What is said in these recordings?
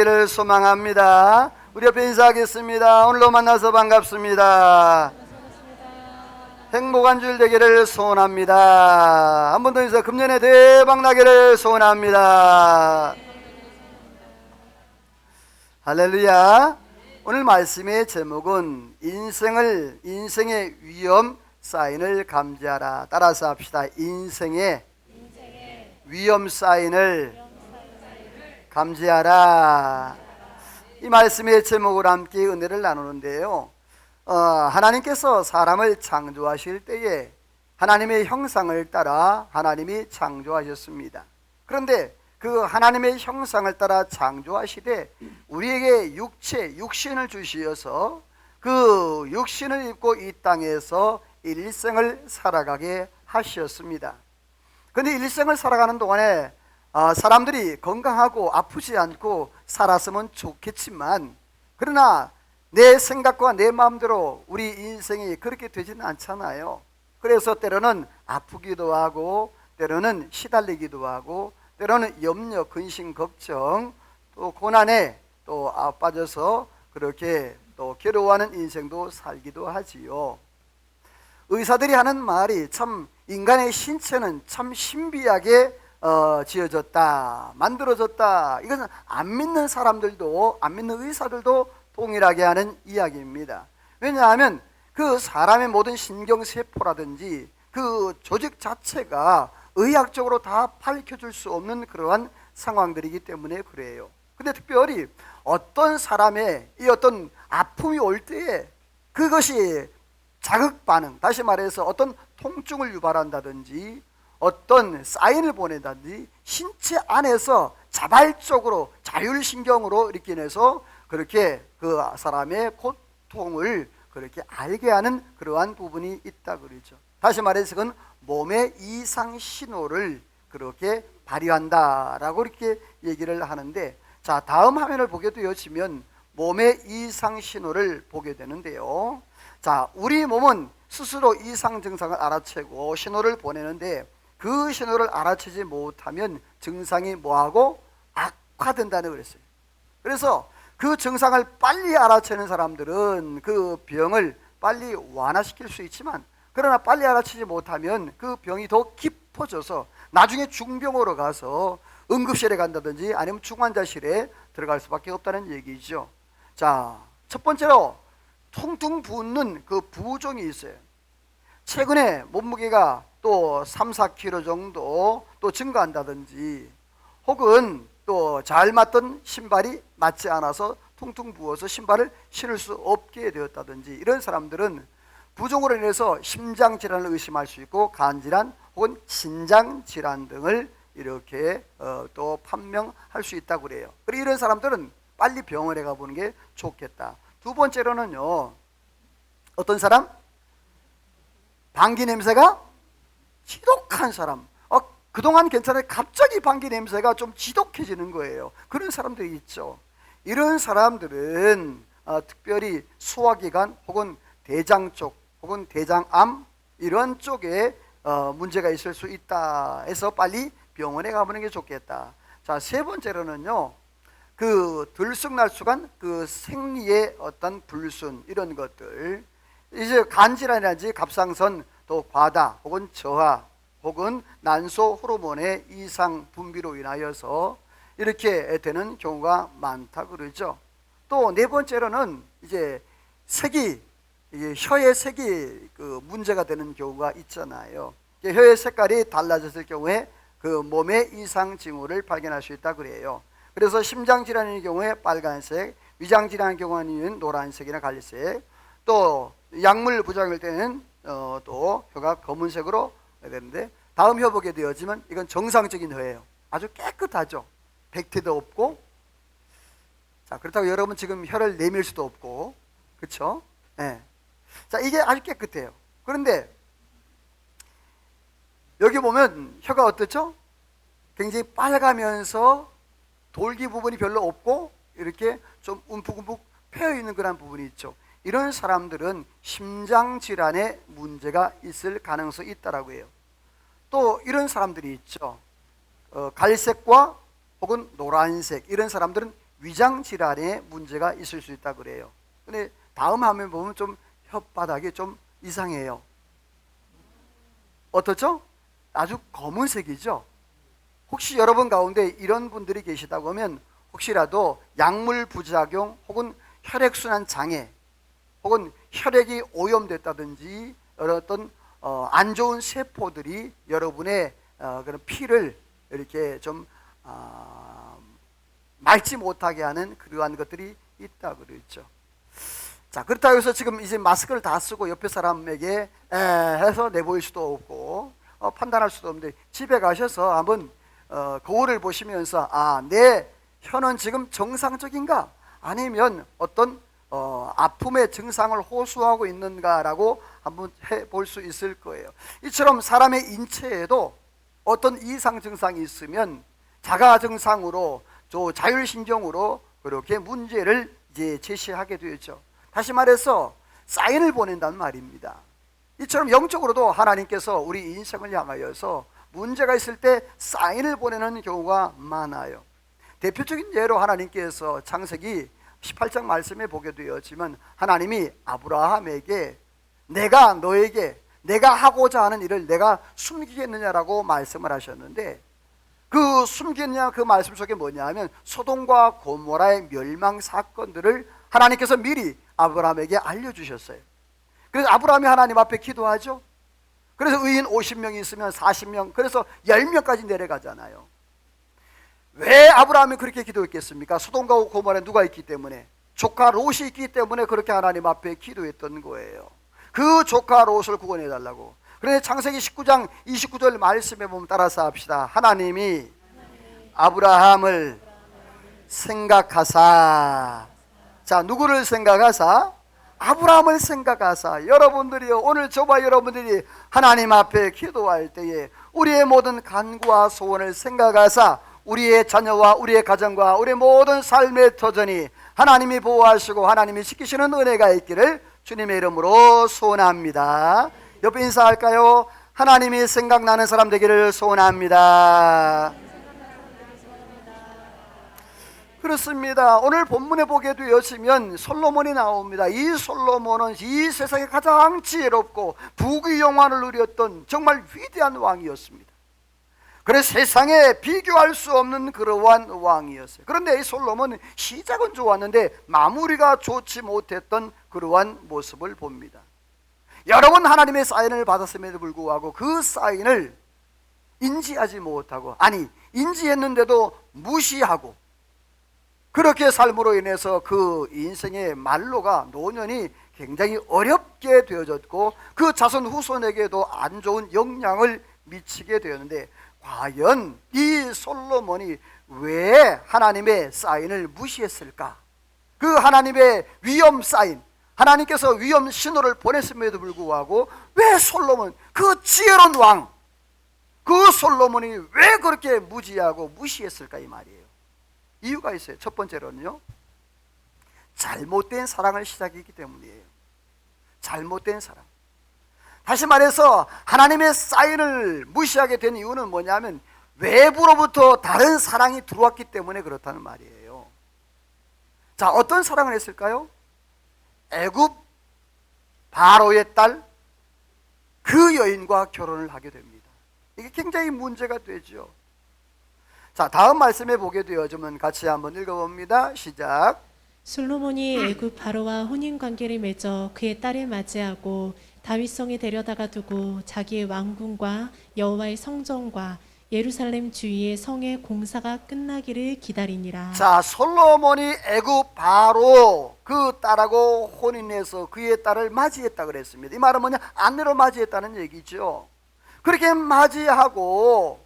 를 소망합니다. 우리 옆에 인사하겠습니다. 오늘로 만나서 반갑습니다. 행복한 주일 되기를 소원합니다. 한 번 더 인사. 금년에 대박 나기를 소원합니다. 할렐루야. 오늘 말씀의 제목은 인생의 위험 사인을 감지하라. 따라서 합시다. 인생의 위험 사인을 감지하라. 이 말씀의 제목으로 함께 은혜를 나누는데요, 하나님께서 사람을 창조하실 때에 하나님의 형상을 따라 하나님이 창조하셨습니다. 그런데 그 하나님의 형상을 따라 창조하시되 우리에게 육신을 주시어서 그 육신을 입고 이 땅에서 일생을 살아가게 하셨습니다. 그런데 일생을 살아가는 동안에 사람들이 건강하고 아프지 않고 살았으면 좋겠지만, 그러나 내 생각과 내 마음대로 우리 인생이 그렇게 되지는 않잖아요. 그래서 때로는 아프기도 하고, 때로는 시달리기도 하고, 때로는 염려, 근심, 걱정, 또 고난에 또 빠져서 그렇게 또 괴로워하는 인생도 살기도 하지요. 의사들이 하는 말이 참, 인간의 신체는 참 신비하게 지어졌다, 만들어졌다. 이것은 안 믿는 사람들도, 안 믿는 의사들도 동일하게 하는 이야기입니다. 왜냐하면 그 사람의 모든 신경세포라든지 그 조직 자체가 의학적으로 다 밝혀줄 수 없는 그러한 상황들이기 때문에 그래요. 근데 특별히 어떤 사람의 이 어떤 아픔이 올 때에 그것이 자극 반응, 다시 말해서 어떤 통증을 유발한다든지 어떤 사인을 보낸다든지 신체 안에서 자발적으로 자율신경으로 이렇게 인해서 그렇게 그 사람의 고통을 그렇게 알게 하는 그러한 부분이 있다 그러죠. 다시 말해서 그건 몸의 이상 신호를 그렇게 발휘한다라고 이렇게 얘기를 하는데, 자, 다음 화면을 보게 되어지면 몸의 이상 신호를 보게 되는데요, 자, 우리 몸은 스스로 이상 증상을 알아채고 신호를 보내는데 그 신호를 알아채지 못하면 증상이 뭐하고 악화된다는 그랬어요. 그래서 그 증상을 빨리 알아채는 사람들은 그 병을 빨리 완화시킬 수 있지만, 그러나 빨리 알아채지 못하면 그 병이 더 깊어져서 나중에 중병으로 가서 응급실에 간다든지 아니면 중환자실에 들어갈 수밖에 없다는 얘기죠. 자, 첫 번째로 퉁퉁 붓는 그 부종이 있어요. 최근에 몸무게가 또 3, 4kg 정도 또 증가한다든지, 혹은 또 잘 맞던 신발이 맞지 않아서 퉁퉁 부어서 신발을 신을 수 없게 되었다든지, 이런 사람들은 부종으로 인해서 심장질환을 의심할 수 있고 간질환 혹은 신장질환 등을 이렇게 또 판명할 수 있다고 그래요. 그리고 이런 사람들은 빨리 병원에 가보는 게 좋겠다. 두 번째로는요, 어떤 사람? 방귀 냄새가 지독한 사람. 그동안 괜찮은데 갑자기 방귀 냄새가 좀 지독해지는 거예요. 그런 사람들이 있죠. 이런 사람들은 특별히 소화기관 혹은 대장 쪽 혹은 대장암 이런 쪽에 문제가 있을 수 있다 해서 빨리 병원에 가보는 게 좋겠다. 자, 세 번째로는요, 그 들쑥날쑥한 그 생리의 어떤 불순, 이런 것들, 이제 간질환이라든지 갑상선 또 과다 혹은 저하 혹은 난소 호르몬의 이상 분비로 인하여서 이렇게 되는 경우가 많다 그러죠. 또 네 번째로는 이제 색이, 이게 혀의 색이 그 문제가 되는 경우가 있잖아요. 혀의 색깔이 달라졌을 경우에 그 몸의 이상 징후를 발견할 수 있다 그래요. 그래서 심장질환의 경우에 빨간색, 위장질환의 경우에는 노란색이나 갈색, 또 약물 부작용일 때는 또 혀가 검은색으로 되는데, 다음 혀 보게 되어지면 이건 정상적인 혀예요. 아주 깨끗하죠. 백태도 없고. 자, 그렇다고 여러분 지금 혀를 내밀 수도 없고, 그렇죠? 네. 자, 이게 아주 깨끗해요. 그런데 여기 보면 혀가 어떻죠? 굉장히 빨가면서 돌기 부분이 별로 없고 이렇게 좀 움푹움푹 패여 있는 그런 부분이 있죠. 이런 사람들은 심장질환에 문제가 있을 가능성이 있다라고 해요. 또 이런 사람들이 있죠. 갈색과 혹은 노란색, 이런 사람들은 위장 질환에 문제가 있을 수 있다 그래요. 근데 다음 화면 보면 좀 혓바닥이 좀 이상해요. 어떻죠? 아주 검은색이죠. 혹시 여러분 가운데 이런 분들이 계시다고 하면 혹시라도 약물 부작용 혹은 혈액순환 장애 혹은 혈액이 오염됐다든지 어떤 안 좋은 세포들이 여러분의 그런 피를 이렇게 좀 맑지 못하게 하는 그러한 것들이 있다 그랬죠. 자, 그렇다고 해서 지금 이제 마스크를 다 쓰고 옆에 사람에게 해서 내보일 수도 없고 판단할 수도 없는데 집에 가셔서 한번 거울을 보시면서 내 혀는 지금 정상적인가 아니면 어떤 아픔의 증상을 호소하고 있는가라고 한번 해볼 수 있을 거예요. 이처럼 사람의 인체에도 어떤 이상 증상이 있으면 자가 증상으로 자율신경으로 그렇게 문제를 이제 제시하게 되죠. 다시 말해서 사인을 보낸다는 말입니다. 이처럼 영적으로도 하나님께서 우리 인생을 향하여서 문제가 있을 때 사인을 보내는 경우가 많아요. 대표적인 예로 하나님께서 창세기 18장 말씀에 보게 되었지만 하나님이 아브라함에게 내가 너에게 내가 하고자 하는 일을 내가 숨기겠느냐라고 말씀을 하셨는데 그 숨기느냐 그 말씀 속에 뭐냐 하면 소돔과 고모라의 멸망 사건들을 하나님께서 미리 아브라함에게 알려주셨어요. 그래서 아브라함이 하나님 앞에 기도하죠. 그래서 의인 50명이 있으면 40명 그래서 10명까지 내려가잖아요. 왜 아브라함이 그렇게 기도했겠습니까? 소돔과 고모라에 누가 있기 때문에 조카 롯이 있기 때문에 그렇게 하나님 앞에 기도했던 거예요. 그 조카 롯을 구원해 달라고. 그런데 창세기 19장 29절 말씀에 보면 따라서 합시다. 하나님이 아브라함을 생각하사. 자, 누구를 생각하사? 아브라함을 생각하사. 여러분들이요, 오늘 저와 여러분들이 하나님 앞에 기도할 때에 우리의 모든 간구와 소원을 생각하사 우리의 자녀와 우리의 가정과 우리의 모든 삶의 터전이 하나님이 보호하시고 하나님이 지키시는 은혜가 있기를 주님의 이름으로 소원합니다. 옆에 인사할까요? 하나님이 생각나는 사람 되기를 소원합니다. 그렇습니다. 오늘 본문에 보게 되었으면 솔로몬이 나옵니다. 이 솔로몬은 이 세상에 가장 지혜롭고 부귀영화를 누렸던 정말 위대한 왕이었습니다. 그래서 세상에 비교할 수 없는 그러한 왕이었어요. 그런데 이 솔로몬은 시작은 좋았는데 마무리가 좋지 못했던 그러한 모습을 봅니다. 여러분 하나님의 사인을 받았음에도 불구하고 그 사인을 인지하지 못하고 아니 인지했는데도 무시하고 그렇게 삶으로 인해서 그 인생의 말로가 노년이 굉장히 어렵게 되어졌고 그 자손 후손에게도 안 좋은 영향을 미치게 되었는데 과연 이 솔로몬이 왜 하나님의 사인을 무시했을까? 그 하나님의 위엄 사인 하나님께서 위엄 신호를 보냈음에도 불구하고 왜 솔로몬 그 지혜로운 왕 그 솔로몬이 왜 그렇게 무지하고 무시했을까 이 말이에요. 이유가 있어요. 첫 번째로는요 잘못된 사랑을 시작했기 때문이에요. 잘못된 사랑. 다시 말해서 하나님의 사인을 무시하게 된 이유는 뭐냐면 외부로부터 다른 사랑이 들어왔기 때문에 그렇다는 말이에요. 자, 어떤 사랑을 했을까요? 애굽 바로의 딸 그 여인과 결혼을 하게 됩니다. 이게 굉장히 문제가 되죠. 자, 다음 말씀에 보게 되어지면 같이 한번 읽어봅니다. 시작. 솔로몬이 애굽 바로와 혼인 관계를 맺어 그의 딸을 맞이하고 다윗성에 데려다가 두고 자기의 왕궁과 여호와의 성전과 예루살렘 주위의 성의 공사가 끝나기를 기다리니라. 자, 솔로몬이 애굽 바로 그 딸하고 혼인해서 그의 딸을 맞이했다 그랬습니다. 이 말은 뭐냐? 아내로 맞이했다는 얘기죠. 그렇게 맞이하고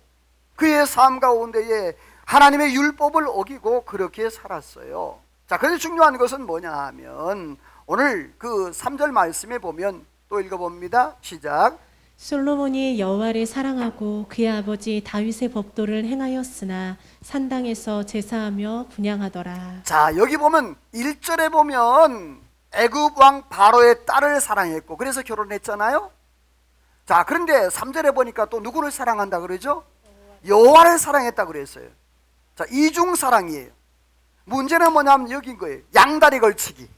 그의 삶 가운데에 하나님의 율법을 어기고 그렇게 살았어요. 자, 그래서 중요한 것은 뭐냐 하면 오늘 그 3절 말씀에 보면 또 읽어봅니다. 시작. 솔로몬이 여호와를 사랑하고 그의 아버지 다윗의 법도를 행하였으나 산당에서 제사하며 분향하더라. 자, 여기 보면 1절에 보면 애굽 왕 바로의 딸을 사랑했고 그래서 결혼했잖아요. 자, 그런데 3절에 보니까 또 누구를 사랑한다 그러죠? 여호와를 사랑했다 그랬어요. 자, 이중 사랑이에요. 문제는 뭐냐면 여긴 거예요. 양다리 걸치기.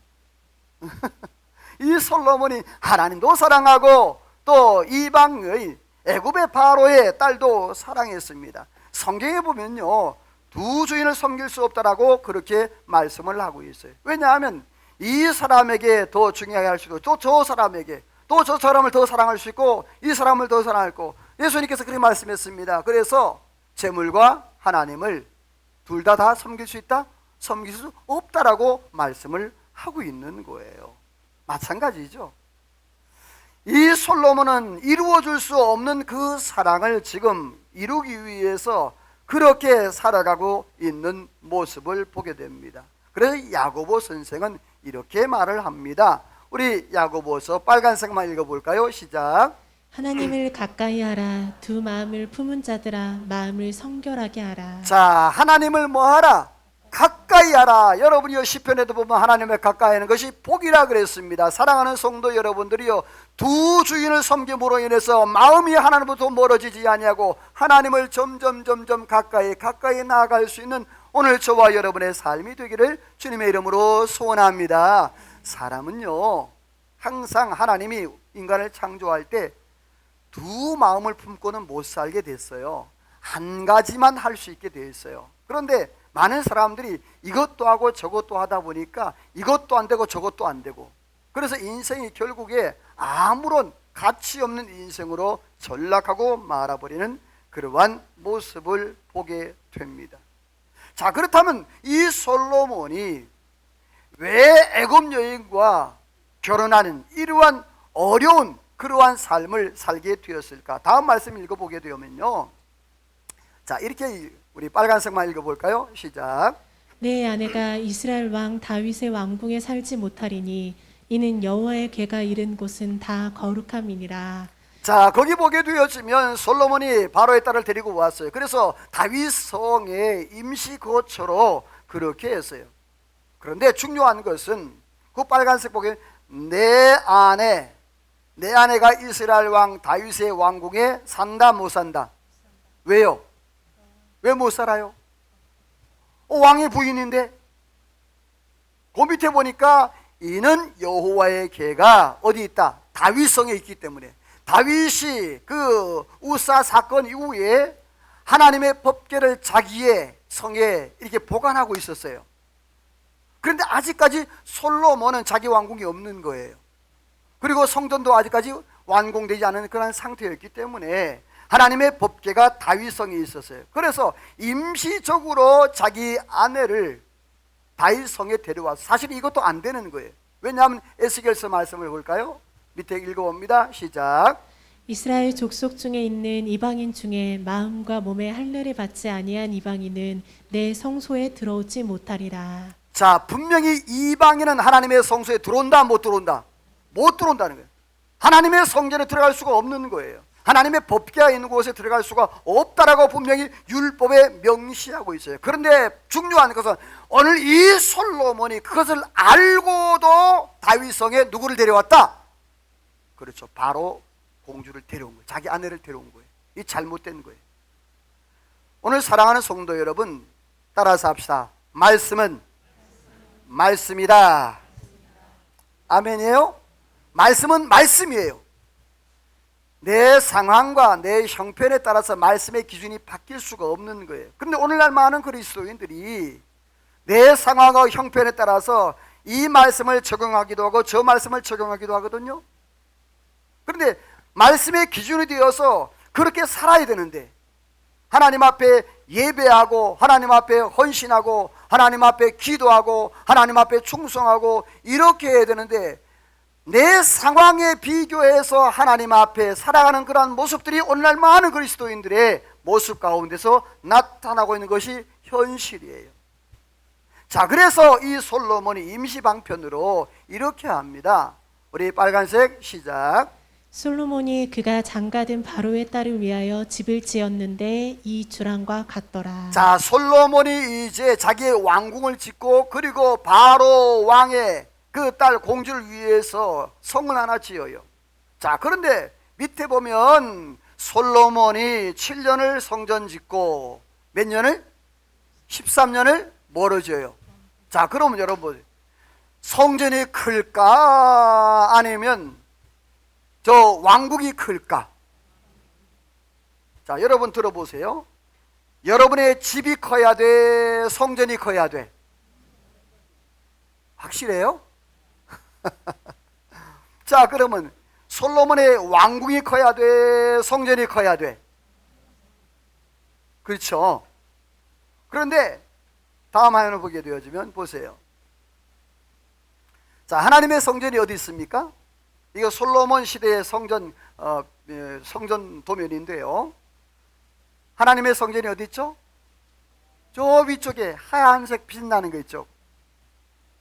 이 솔로몬이 하나님도 사랑하고 또 이방의 애굽의 바로의 딸도 사랑했습니다. 성경에 보면요, 두 주인을 섬길 수 없다라고 그렇게 말씀을 하고 있어요. 왜냐하면 이 사람에게 더 중요하게 할 수 있고 또 저 사람에게 또 저 사람을 더 사랑할 수 있고 이 사람을 더 사랑하고, 예수님께서 그렇게 말씀했습니다. 그래서 재물과 하나님을 둘 다 섬길 수 있다? 섬길 수 없다라고 말씀을 하고 있는 거예요. 마찬가지죠. 이 솔로몬은 이루어줄 수 없는 그 사랑을 지금 이루기 위해서 그렇게 살아가고 있는 모습을 보게 됩니다. 그래서 야고보 선생은 이렇게 말을 합니다. 우리 야고보서 빨간색만 읽어볼까요? 시작. 하나님을 가까이 하라. 두 마음을 품은 자들아, 마음을 성결하게 하라. 자, 하나님을 뭐하라? 가까이 하라. 여러분이요, 시편에도 보면 하나님을 가까이 하는 것이 복이라 그랬습니다. 사랑하는 성도 여러분들이요, 두 주인을 섬김으로 인해서 마음이 하나님부터 멀어지지 아니하고 하나님을 점점 가까이 나아갈 수 있는 오늘 저와 여러분의 삶이 되기를 주님의 이름으로 소원합니다. 사람은요, 항상 하나님이 인간을 창조할 때 두 마음을 품고는 못 살게 됐어요. 한 가지만 할 수 있게 되어 있어요. 그런데 많은 사람들이 이것도 하고 저것도 하다 보니까 이것도 안 되고 저것도 안 되고, 그래서 인생이 결국에 아무런 가치 없는 인생으로 전락하고 말아버리는 그러한 모습을 보게 됩니다. 자, 그렇다면 이 솔로몬이 왜 애굽 여인과 결혼하는 이러한 어려운 그러한 삶을 살게 되었을까? 다음 말씀 읽어보게 되면요, 자, 이렇게 우리 빨간색만 읽어볼까요? 시작. 내 아내가 이스라엘 왕 다윗의 왕궁에 살지 못하리니 이는 여호와의 궤가 이른 곳은 다 거룩함이니라. 자, 거기 보게 되어지면 솔로몬이 바로의 딸을 데리고 왔어요. 그래서 다윗 성의 임시 거처로 그렇게 했어요. 그런데 중요한 것은 그 빨간색 보게 내 아내가 이스라엘 왕 다윗의 왕궁에 산다 못 산다? 왜요? 왜 못 살아요? 왕의 부인인데. 그 밑에 보니까 이는 여호와의 궤가 어디 있다? 다윗성에 있기 때문에. 다윗이 그 우사 사건 이후에 하나님의 법궤를 자기의 성에 이렇게 보관하고 있었어요. 그런데 아직까지 솔로몬은 자기 왕궁이 없는 거예요. 그리고 성전도 아직까지 완공되지 않은 그런 상태였기 때문에 하나님의 법궤가 다윗성에 있었어요. 그래서 임시적으로 자기 아내를 다윗성에 데려와서, 사실 이것도 안 되는 거예요. 왜냐하면 에스겔서 말씀을 볼까요? 밑에 읽어봅니다. 시작. 이스라엘 족속 중에 있는 이방인 중에 마음과 몸에 할례를 받지 아니한 이방인은 내 성소에 들어오지 못하리라. 자, 분명히 이방인은 하나님의 성소에 들어온다 못 들어온다? 못 들어온다는 거예요. 하나님의 성전에 들어갈 수가 없는 거예요. 하나님의 법궤가 있는 곳에 들어갈 수가 없다라고 분명히 율법에 명시하고 있어요. 그런데 중요한 것은 오늘 이 솔로몬이 그것을 알고도 다윗성에 누구를 데려왔다? 그렇죠, 바로 공주를 데려온 거예요. 자기 아내를 데려온 거예요. 이 잘못된 거예요. 오늘 사랑하는 성도 여러분, 따라서 합시다. 말씀은 말씀이다. 아멘이에요? 말씀은 말씀이에요. 내 상황과 내 형편에 따라서 말씀의 기준이 바뀔 수가 없는 거예요. 그런데 오늘날 많은 그리스도인들이 내 상황과 형편에 따라서 이 말씀을 적용하기도 하고 저 말씀을 적용하기도 하거든요. 그런데 말씀의 기준이 되어서 그렇게 살아야 되는데, 하나님 앞에 예배하고 하나님 앞에 헌신하고 하나님 앞에 기도하고 하나님 앞에 충성하고 이렇게 해야 되는데, 내 상황에 비교해서 하나님 앞에 살아가는 그러한 모습들이 오늘날 많은 그리스도인들의 모습 가운데서 나타나고 있는 것이 현실이에요. 자, 그래서 이 솔로몬이 임시방편으로 이렇게 합니다. 우리 빨간색 시작. 솔로몬이 그가 장가든 바로의 딸을 위하여 집을 지었는데 이 주랑과 같더라. 자, 솔로몬이 이제 자기의 왕궁을 짓고 그리고 바로 왕의 그 딸 공주를 위해서 성을 하나 지어요. 자, 그런데 밑에 보면 솔로몬이 7년을 성전 짓고 몇 년을? 13년을 멀어져요. 자, 그러면 여러분, 성전이 클까? 아니면 저 왕국이 클까? 자, 여러분 들어보세요. 여러분의 집이 커야 돼? 성전이 커야 돼? 확실해요? 자, 그러면 솔로몬의 왕궁이 커야 돼? 성전이 커야 돼? 그렇죠. 그런데 다음 화면을 보게 되어지면 보세요. 자, 하나님의 성전이 어디 있습니까? 이거 솔로몬 시대의 성전 도면인데요. 하나님의 성전이 어디 있죠? 저 위쪽에 하얀색 빛나는 거 있죠.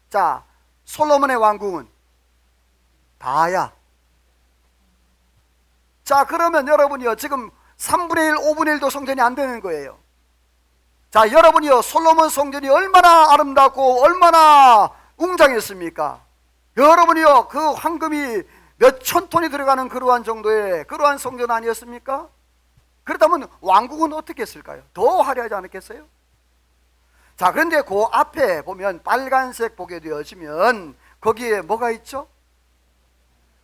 자, 솔로몬의 왕궁은 다야. 자, 그러면 여러분이요, 지금 3분의 1, 5분의 1도 성전이 안 되는 거예요. 자, 여러분이요, 솔로몬 성전이 얼마나 아름답고 얼마나 웅장했습니까? 여러분이요, 그 황금이 몇천 톤이 들어가는 그러한 정도의 그러한 성전 아니었습니까? 그렇다면 왕국은 어떻게 했을까요? 더 화려하지 않았겠어요? 자, 그런데 그 앞에 보면 빨간색 보게 되어지면 거기에 뭐가 있죠?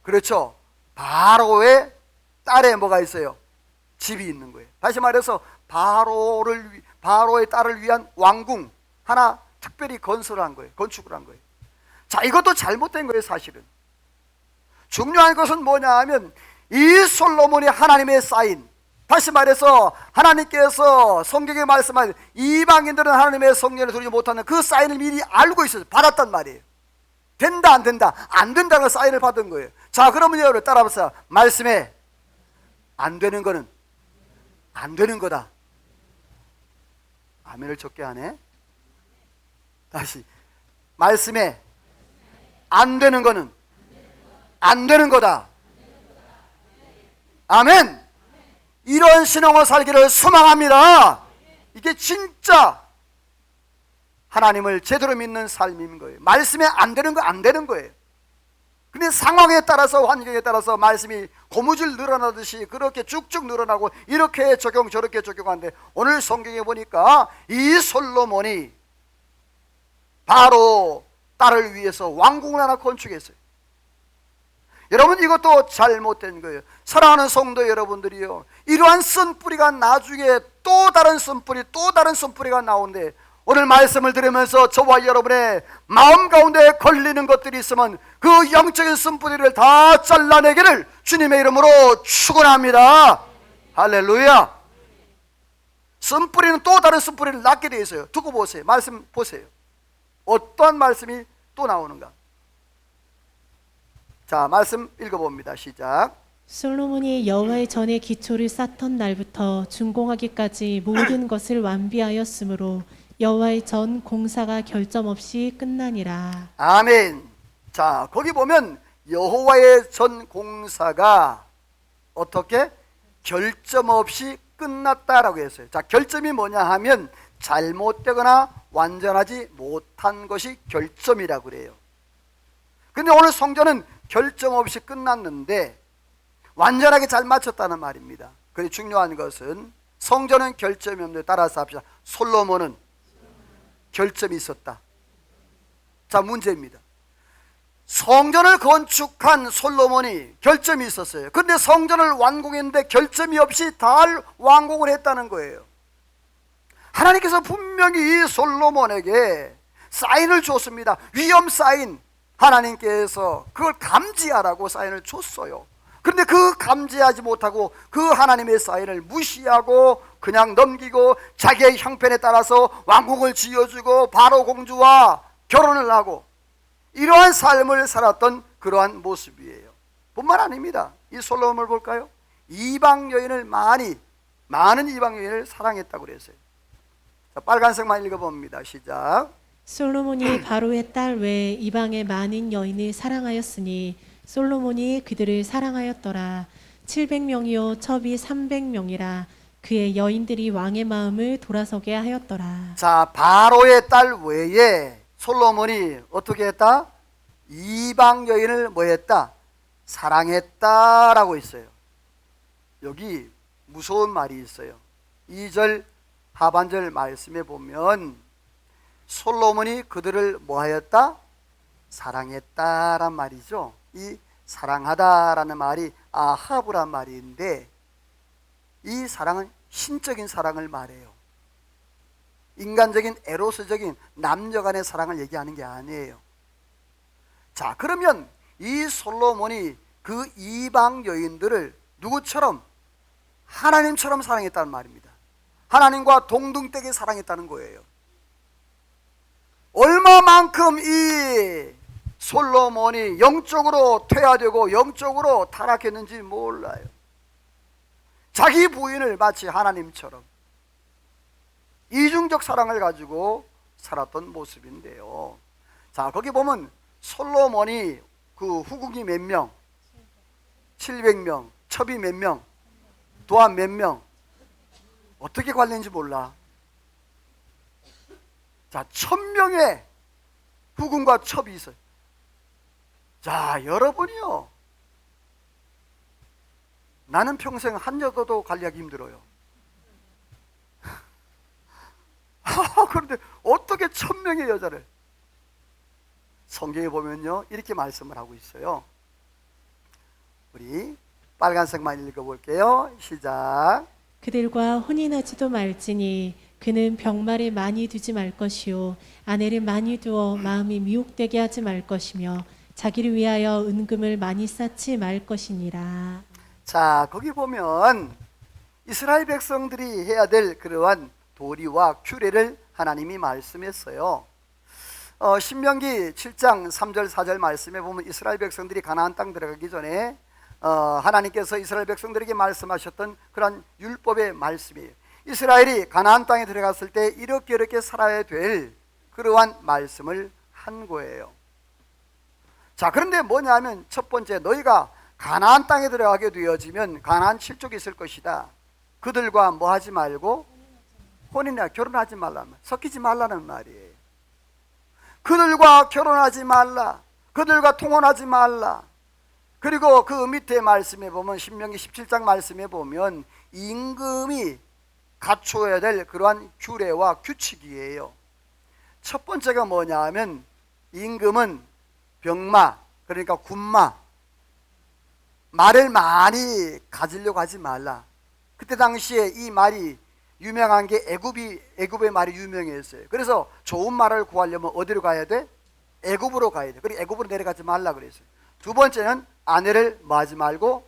그렇죠. 바로의 딸에 뭐가 있어요? 집이 있는 거예요. 다시 말해서 바로의 딸을 위한 왕궁 하나 특별히 건설한 거예요. 건축을 한 거예요. 자, 이것도 잘못된 거예요, 사실은. 중요한 것은 뭐냐 하면 이 솔로몬이 하나님의 사인, 다시 말해서 하나님께서 성경에 말씀하신 이방인들은 하나님의 성전에 들어오지 못하는 그 사인을 미리 알고 있어서 받았단 말이에요. 된다 안 된다, 안 된다는 사인을 받은 거예요. 자, 그러면 여러분 따라서 말씀에 안 되는 거는 안 되는 거다. 아멘을 적게 하네. 다시, 말씀에 안 되는 거는 안 되는 거다. 아멘. 이런 신앙을 살기를 소망합니다. 이게 진짜 하나님을 제대로 믿는 삶인 거예요. 말씀에 안 되는 거 안 되는 거예요. 근데 상황에 따라서, 환경에 따라서 말씀이 고무줄 늘어나듯이 그렇게 쭉쭉 늘어나고 이렇게 적용 저렇게 적용하는데, 오늘 성경에 보니까 이 솔로몬이 바로 딸을 위해서 왕궁을 하나 건축했어요. 여러분, 이것도 잘못된 거예요. 사랑하는 성도 여러분들이요, 이러한 쓴뿌리가 나중에 또 다른 쓴뿌리가 나오는데, 오늘 말씀을 들으면서 저와 여러분의 마음 가운데 걸리는 것들이 있으면 그 영적인 쓴뿌리를 다 잘라내기를 주님의 이름으로 축원합니다. 할렐루야. 쓴뿌리는 또 다른 쓴뿌리를 낳게 되어 있어요. 두고 보세요. 말씀 보세요. 어떠한 말씀이 또 나오는가. 자, 말씀 읽어봅니다. 시작. 솔로몬이 여호와의 전에 기초를 쌓던 날부터 준공하기까지 모든 것을 완비하였으므로 여호와의 전 공사가 결점 없이 끝나니라. 아멘. 자, 거기 보면 여호와의 전 공사가 어떻게? 결점 없이 끝났다라고 했어요. 자, 결점이 뭐냐 하면 잘못되거나 완전하지 못한 것이 결점이라고 그래요. 근데 오늘 성전은 결점 없이 끝났는데 완전하게 잘 맞췄다는 말입니다. 그리고 중요한 것은 성전은 결점이 없는데, 따라서 합시다. 솔로몬은 결점이 있었다. 자, 문제입니다. 성전을 건축한 솔로몬이 결점이 있었어요. 그런데 성전을 완공했는데 결점이 없이 잘 완공을 했다는 거예요. 하나님께서 분명히 이 솔로몬에게 사인을 줬습니다. 위험 사인. 하나님께서 그걸 감지하라고 사인을 줬어요. 그런데 그 감지하지 못하고 그 하나님의 사인을 무시하고 그냥 넘기고 자기의 형편에 따라서 왕국을 지어주고 바로 공주와 결혼을 하고 이러한 삶을 살았던 그러한 모습이에요. 뿐만 아닙니다. 이 솔로몬을 볼까요? 이방 여인을 많은 이방 여인을 사랑했다고 그랬어요. 자, 빨간색만 읽어봅니다. 시작. 솔로몬이 바로의 딸 외에 이방의 많은 여인을 사랑하였으니 솔로몬이 그들을 사랑하였더라. 700명이요 첩이 300명이라. 그의 여인들이 왕의 마음을 돌아서게 하였더라. 자, 바로의 딸 외에 솔로몬이 어떻게 했다? 이방 여인을 뭐 했다? 사랑했다라고 있어요. 여기 무서운 말이 있어요. 2절 하반절 말씀에 보면 솔로몬이 그들을 뭐하였다? 사랑했다란 말이죠. 이 사랑하다라는 말이 아하브란 말인데, 이 사랑은 신적인 사랑을 말해요. 인간적인 에로스적인 남녀 간의 사랑을 얘기하는 게 아니에요. 자, 그러면 이 솔로몬이 그 이방 여인들을 누구처럼? 하나님처럼 사랑했다는 말입니다. 하나님과 동등되게 사랑했다는 거예요. 얼마만큼 이 솔로몬이 영적으로 퇴화되고 영적으로 타락했는지 몰라요. 자기 부인을 마치 하나님처럼 이중적 사랑을 가지고 살았던 모습인데요. 자, 거기 보면 솔로몬이 그 후궁이 몇 명? 700명. 첩이 몇 명? 도안 몇 명? 어떻게 관리인지 몰라. 자, 1000명의 후궁과 첩이 있어요. 자, 여러분이요, 나는 평생 한 여자도 관리하기 힘들어요. 그런데 어떻게 1000명의 여자를? 성경에 보면요, 이렇게 말씀을 하고 있어요. 우리 빨간색만 읽어볼게요. 시작. 그들과 혼인하지도 말지니 그는 병마를 많이 두지 말 것이요 아내를 많이 두어 마음이 미혹되게 하지 말 것이며 자기를 위하여 은금을 많이 쌓지 말 것이니라. 자, 거기 보면 이스라엘 백성들이 해야 될 그러한 도리와 규례를 하나님이 말씀했어요. 신명기 7장 3절 4절 말씀에 보면 이스라엘 백성들이 가나안 땅 들어가기 전에 하나님께서 이스라엘 백성들에게 말씀하셨던 그런 율법의 말씀이에요. 이스라엘이 가나안 땅에 들어갔을 때 이렇게 살아야 될 그러한 말씀을 한 거예요. 자, 그런데 뭐냐면 첫 번째, 너희가 가나안 땅에 들어가게 되어지면 가나안 7족이 있을 것이다. 그들과 뭐 하지 말고 혼인이나 결혼하지 말라는 말, 섞이지 말라는 말이에요. 그들과 결혼하지 말라, 그들과 통혼하지 말라. 그리고 그 밑에 말씀에 보면 신명기 17장 말씀에 보면 임금이 갖춰야 될 그러한 규례와 규칙이에요. 첫 번째가 뭐냐 하면 임금은 병마, 그러니까 군마, 말을 많이 가지려고 하지 말라. 그때 당시에 이 말이 유명한 게 애굽의 말이 유명했어요. 그래서 좋은 말을 구하려면 어디로 가야 돼? 애굽으로 가야 돼. 그리고 애굽으로 내려가지 말라 그랬어요. 두 번째는 아내를 뭐 하지 말고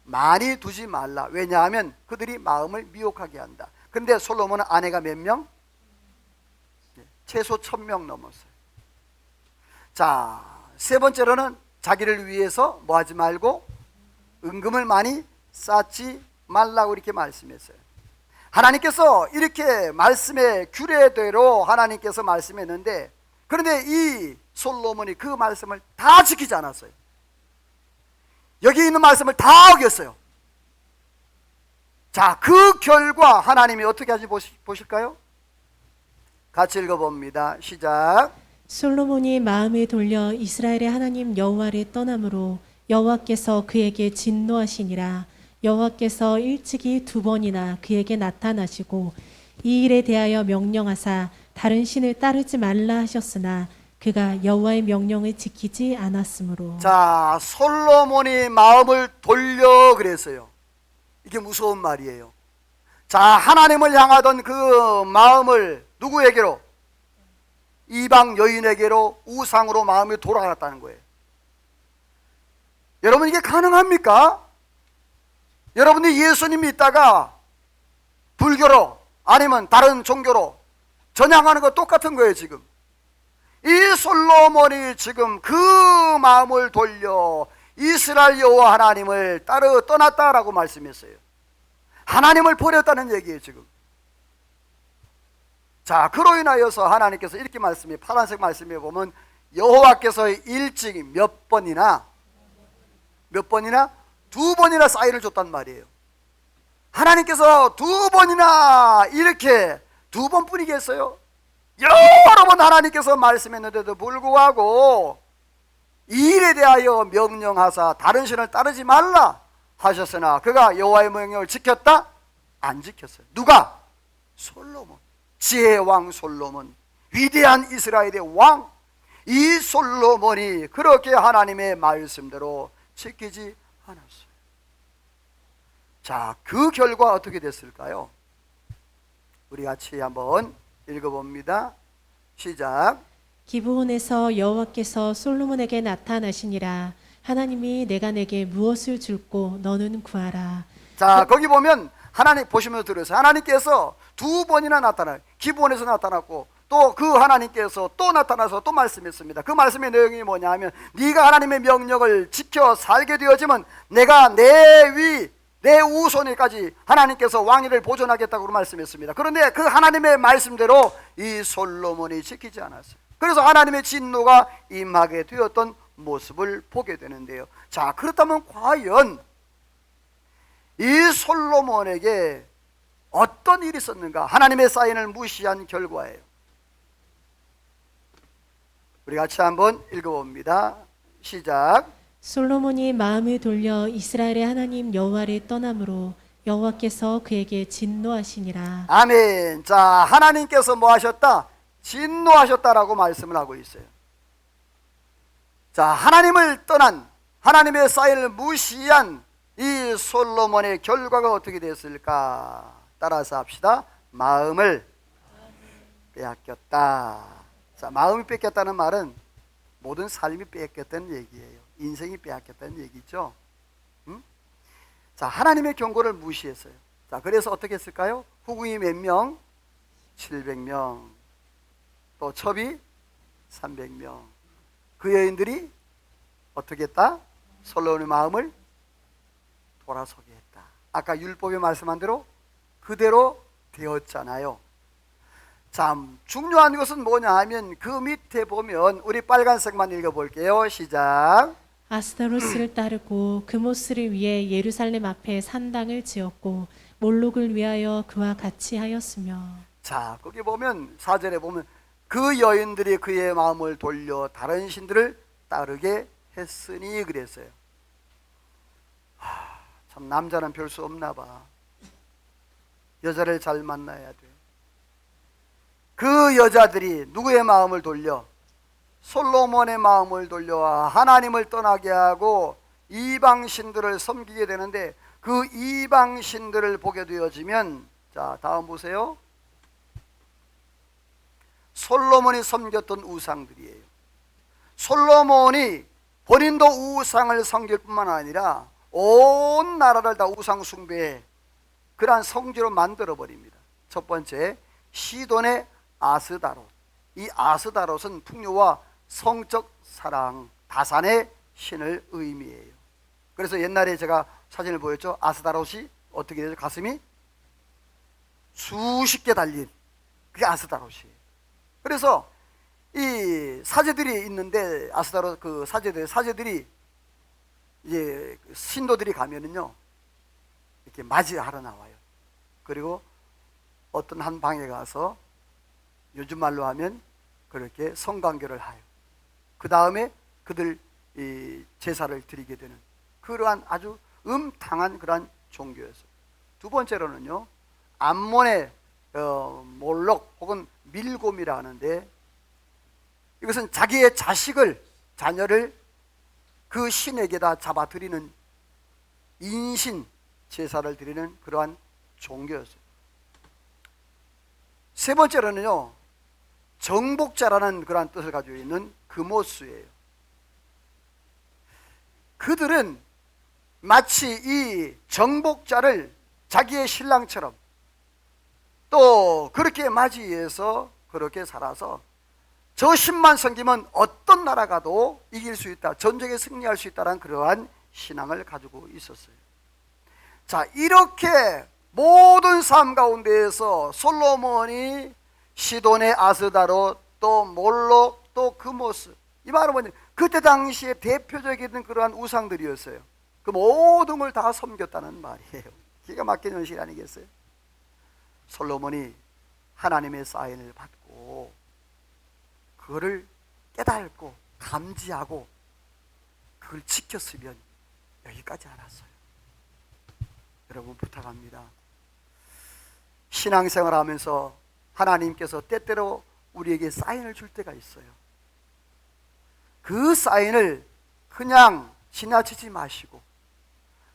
많이 두지 말라. 왜냐하면 그들이 마음을 미혹하게 한다. 그런데 솔로몬은 아내가 몇 명? 최소 1000명 넘었어요. 자, 세 번째로는 자기를 위해서 뭐 하지 말고 은금을 많이 쌓지 말라고 이렇게 말씀했어요. 하나님께서 이렇게 말씀의 규례대로 하나님께서 말씀했는데, 그런데 이 솔로몬이 그 말씀을 다 지키지 않았어요. 여기 있는 말씀을 다 어겼어요. 자, 그 결과 하나님이 어떻게 하지 보실까요? 같이 읽어봅니다. 시작. 솔로몬이 마음을 돌려 이스라엘의 하나님 여호와를 떠남으로 여호와께서 그에게 진노하시니라. 여호와께서 일찍이 2번이나 그에게 나타나시고 이 일에 대하여 명령하사 다른 신을 따르지 말라 하셨으나 그가 여호와의 명령을 지키지 않았으므로. 자, 솔로몬이 마음을 돌려 그랬어요. 이게 무서운 말이에요. 자, 하나님을 향하던 그 마음을 누구에게로? 이방 여인에게로, 우상으로 마음이 돌아갔다는 거예요. 여러분, 이게 가능합니까? 여러분이 예수님 믿다가 불교로 아니면 다른 종교로 전향하는 거 똑같은 거예요. 지금 이 솔로몬이 지금 그 마음을 돌려 이스라엘 여호와 하나님을 따르 떠났다라고 말씀했어요. 하나님을 버렸다는 얘기예요 지금. 자, 그로 인하여서 하나님께서 이렇게 말씀해, 파란색 말씀에 보면 여호와께서 일찍 몇 번이나 2번이나 사인을 줬단 말이에요. 하나님께서 2번이나 이렇게 2번뿐이겠어요? 여러 번 하나님께서 말씀했는데도 불구하고 이 일에 대하여 명령하사 다른 신을 따르지 말라 하셨으나 그가 여호와의 명령을 지켰다? 안 지켰어요. 누가? 솔로몬, 지혜왕 솔로몬. 위대한 이스라엘의 왕, 이 솔로몬이 그렇게 하나님의 말씀대로 지키지 않았어요. 자, 그 결과 어떻게 됐을까요? 우리 같이 한번 읽어봅니다. 시작. 기브온에서 여호와께서 솔로몬에게 나타나시니라. 하나님이 내가 내게 무엇을 줄고 너는 구하라. 자, 거기 보면 하나님 보시면서 들으세요. 하나님께서 두 번이나 나타나요. 기브온에서 나타났고 또 그 하나님께서 또 나타나서 또 말씀했습니다. 그 말씀의 내용이 뭐냐 하면 네가 하나님의 명령을 지켜 살게 되어지면 내가 내 우손에까지 하나님께서 왕위를 보존하겠다고 말씀했습니다. 그런데 그 하나님의 말씀대로 이 솔로몬이 지키지 않았어요. 그래서 하나님의 진노가 임하게 되었던 모습을 보게 되는데요. 자, 그렇다면 과연 이 솔로몬에게 어떤 일이 있었는가? 하나님의 사인을 무시한 결과예요. 우리 같이 한번 읽어봅니다. 시작. 솔로몬이 마음을 돌려 이스라엘의 하나님 여호와를 떠남으로 여호와께서 그에게 진노하시니라. 아멘. 자, 하나님께서 뭐 하셨다? 진노하셨다라고 말씀을 하고 있어요. 자, 하나님을 떠난, 하나님의 사인을 무시한 이 솔로몬의 결과가 어떻게 됐을까? 따라서 합시다. 마음을 빼앗겼다. 자, 마음이 뺏겼다는 말은 모든 삶이 뺏겼다는 얘기예요. 인생이 빼앗겼다는 얘기죠. 자, 하나님의 경고를 무시했어요. 자, 그래서 어떻게 했을까요? 후궁이 몇 명? 700명. 또 첩이 300명. 그 여인들이 어떻게 했다? 솔로몬의 마음을 돌아서게 했다. 아까 율법에 말씀한 대로 그대로 되었잖아요. 참 중요한 것은 뭐냐 하면 그 밑에 보면 우리 빨간색만 읽어볼게요. 시작. 아스타로스를 따르고 그모스를 위해 예루살렘 앞에 산당을 지었고 몰록을 위하여 그와 같이 하였으며. 자, 거기 보면 4절에 보면 그 여인들이 그의 마음을 돌려 다른 신들을 따르게 했으니 그랬어요. 참 남자는 별 수 없나 봐. 여자를 잘 만나야 돼. 그 여자들이 누구의 마음을 돌려? 솔로몬의 마음을 돌려 하나님을 떠나게 하고 이방신들을 섬기게 되는데 그 이방신들을 보게 되어지면, 자, 다음 보세요. 솔로몬이 섬겼던 우상들이에요. 솔로몬이 본인도 우상을 섬길 뿐만 아니라 온 나라를 다 우상 숭배해 그러한 성지로 만들어 버립니다. 첫 번째, 시돈의 아스다롯. 이 아스다롯은 풍요와 성적 사랑, 다산의 신을 의미해요. 그래서 옛날에 제가 사진을 보였죠. 아스다롯이 어떻게 되죠? 가슴이 수십 개 달린 그게 아스다롯이에요. 그래서 이 사제들이 있는데 아스다롯 그 사제들이 이제 신도들이 가면은요 이렇게 맞이하러 나와요. 그리고 어떤 한 방에 가서 요즘 말로 하면 그렇게 성관계를 하요. 그 다음에 그들 이 제사를 드리게 되는 그러한 아주 음탕한 그러한 종교였어요. 두 번째로는요, 암몬의 몰록 혹은 밀곰이라 하는데 이것은 자기의 자녀를 그 신에게다 잡아드리는 인신 제사를 드리는 그러한 종교였어요. 세 번째로는요, 정복자라는 그러한 뜻을 가지고 있는 그모스예요. 그들은 마치 이 정복자를 자기의 신랑처럼 또 그렇게 맞이해서 그렇게 살아서 저 신만 섬기면 어떤 나라가도 이길 수 있다, 전쟁에 승리할 수 있다는 그러한 신앙을 가지고 있었어요. 자, 이렇게 모든 삶 가운데에서 솔로몬이 시돈의 아스다롯, 또 몰록, 또 그모스, 이 말은 뭐냐, 그때 당시에 대표적인 그러한 우상들이었어요. 그 모든 걸 다 섬겼다는 말이에요. 기가 막힌 현실 아니겠어요? 솔로몬이 하나님의 사인을 받고 그거를 깨닫고 감지하고 그걸 지켰으면 여기까지 알았어요. 여러분 부탁합니다. 신앙생활 하면서 하나님께서 때때로 우리에게 사인을 줄 때가 있어요. 그 사인을 그냥 지나치지 마시고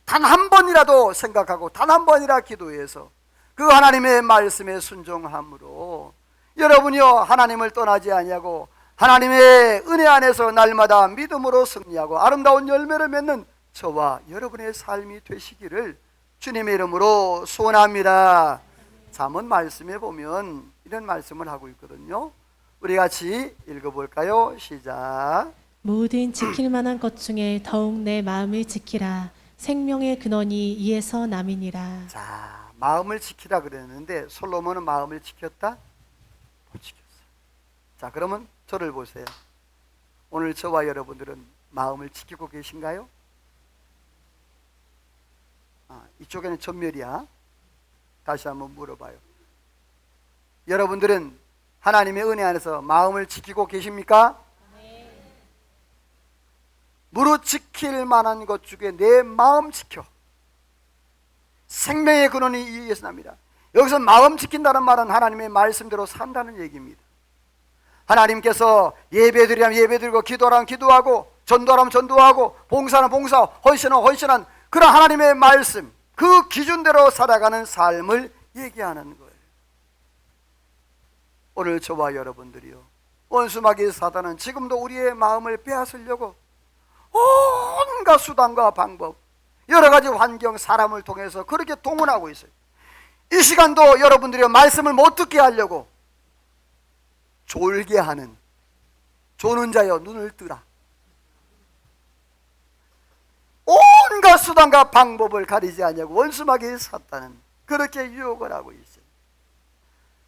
단 한 번이라도 생각하고 단 한 번이라 기도해서 그 하나님의 말씀에 순종함으로 여러분이요 하나님을 떠나지 아니하고 하나님의 은혜 안에서 날마다 믿음으로 승리하고 아름다운 열매를 맺는 저와 여러분의 삶이 되시기를 주님의 이름으로 소원합니다. 잠언 말씀에 보면 이런 말씀을 하고 있거든요. 우리 같이 읽어볼까요? 시작. 모든 지킬 만한 것 중에 더욱 내 마음을 지키라. 생명의 근원이 이에서 남이니라. 자, 마음을 지키라 그랬는데 솔로몬은 마음을 지켰다? 못 지켰어요. 자, 그러면 저를 보세요. 오늘 저와 여러분들은 마음을 지키고 계신가요? 이쪽에는 전멸이야. 다시 한번 물어봐요. 여러분들은 하나님의 은혜 안에서 마음을 지키고 계십니까? 무릇 지킬 만한 것 중에 내 마음 지켜. 생명의 근원이 이에서 납니다. 여기서 마음 지킨다는 말은 하나님의 말씀대로 산다는 얘기입니다. 하나님께서 예배드리라면 예배드리고 기도하라면 기도하고 전도하라면 전도하고 봉사하면 봉사, 헌신하면 헌신한 그런 하나님의 말씀, 그 기준대로 살아가는 삶을 얘기하는 거예요. 오늘 저와 여러분들이요, 원수마귀 사단은 지금도 우리의 마음을 빼앗으려고 온갖 수단과 방법, 여러 가지 환경, 사람을 통해서 그렇게 동원하고 있어요. 이 시간도 여러분들이 말씀을 못 듣게 하려고 졸게 하는, 조는 자여 눈을 뜨라, 온갖 수단과 방법을 가리지 않냐고 원수마귀 사단은 그렇게 유혹을 하고 있어요.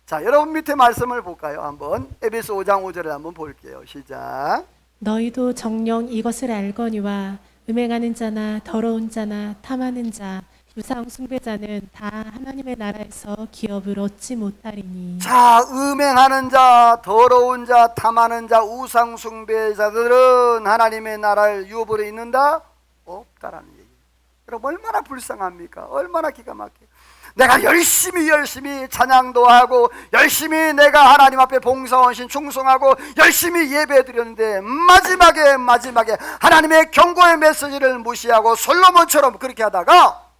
자, 여러분 밑에 말씀을 볼까요? 한번 에베소 5장 5절을 한번 볼게요. 시작. 너희도 정녕 이것을 알거니와 음행하는 자나 더러운 자나 탐하는 자 우상 숭배자는 다 하나님의 나라에서 기업을 얻지 못하리니. 자, 음행하는 자, 더러운 자, 탐하는 자, 우상 숭배자들은 하나님의 나라를 유업으로 있는다? 없다라는 얘기예요. 여러분 얼마나 불쌍합니까? 얼마나 기가 막혀요. 내가 열심히 찬양도 하고 열심히 내가 하나님 앞에 봉사헌신 충성하고 열심히 예배드렸는데 마지막에 하나님의 경고의 메시지를 무시하고 솔로몬처럼 그렇게 하다가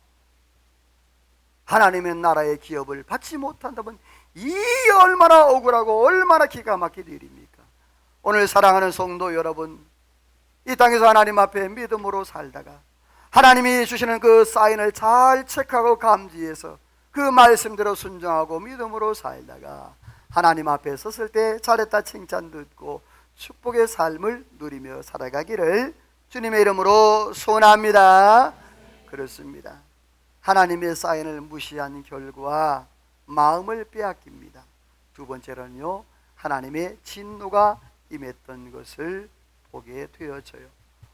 하나님의 나라의 기업을 받지 못한다면 이 얼마나 억울하고 얼마나 기가 막힌 일입니까? 오늘 사랑하는 성도 여러분, 이 땅에서 하나님 앞에 믿음으로 살다가 하나님이 주시는 그 사인을 잘 체크하고 감지해서 그 말씀대로 순종하고 믿음으로 살다가 하나님 앞에 섰을 때 잘했다 칭찬 듣고 축복의 삶을 누리며 살아가기를 주님의 이름으로 소원합니다. 그렇습니다. 하나님의 사인을 무시한 결과 마음을 빼앗깁니다. 두 번째로는요, 하나님의 진노가 임했던 것을 보게 되어져요.